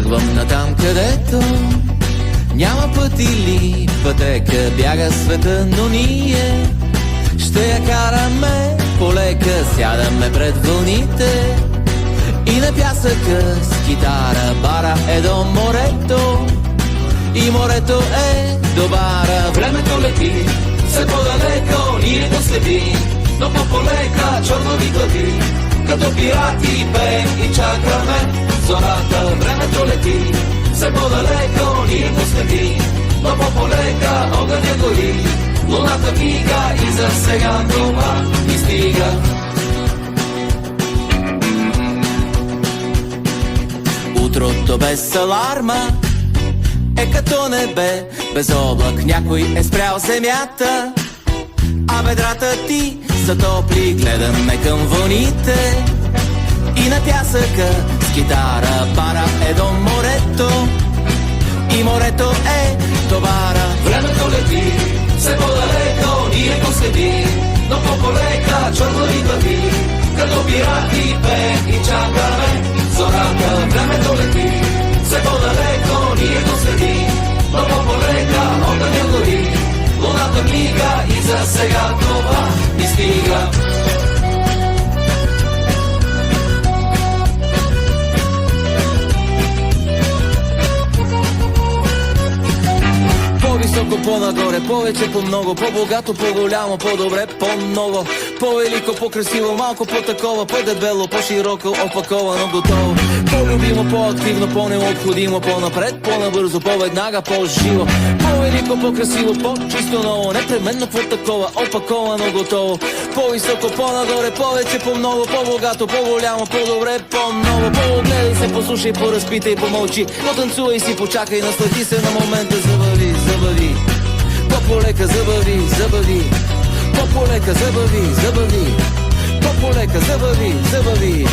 Тръгвам натам, където няма път или пътека, бяга света, но ние ще я караме полека. Сядаме пред вълните и на пясъка с китара. Бара е до морето и морето е до бара. Времето лети, все по-далеко ние го следим, но по-полека чернови глави, като пирати пеем и чакаме зората. Времето лети, все по-далеко ние го следим, но по-полека огъня гори, луната мига и за сега това ни стига. Утрото без аларма е като небе без облак, някой е спрял земята, а бедрата ти са топли. Гледаме към вълните и на пясъка с китара. Бара е до морето и морето е до бара. Времето лети, все по-далеко ние го следим, но по-полека чернови глави, като пирати пеем и чакаме зората. Времето лети, все по-далеко ние го следим, но по-полека огъня гори, луната мига и за сега това ни стига. По-високо, по-нагоре, повече, по-много, по-богато, по-голямо, по-добре, по-ново, по-велико, по-красиво, малко по-такова, по-дебело, по-широко, опаковано, готово. По-любимо, по-активно, по-необходимо, по-напред, по-набързо, по-веднага, по-живо. По-велико, по-красиво, по-чисто ново, непременно по-такова, опаковано, готово. По-високо, по-нагоре, повече, по-много, по-богато, по-голямо, по-добре, по-ново. По-огледай се, послушай, поразпитай, помълчи, потанцувай си, почакай, наслади се на момента, забави, забави. По-полека забави, забави. По-полека забави, забави. По-полека забави, забави.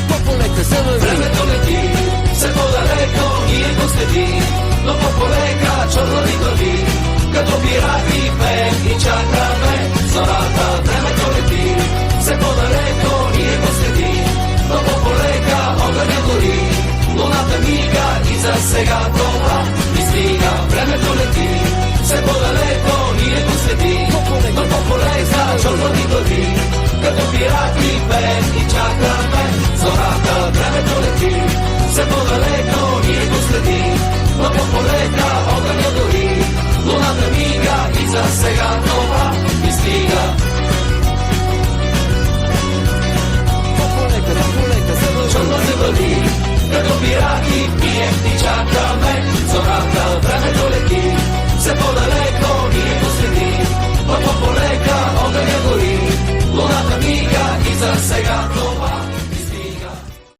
По-полека забави. Времето лети, все по-далеко ние го следим, но по-полека чернови глави, като пирати пеем и чакаме зората. Времето лети,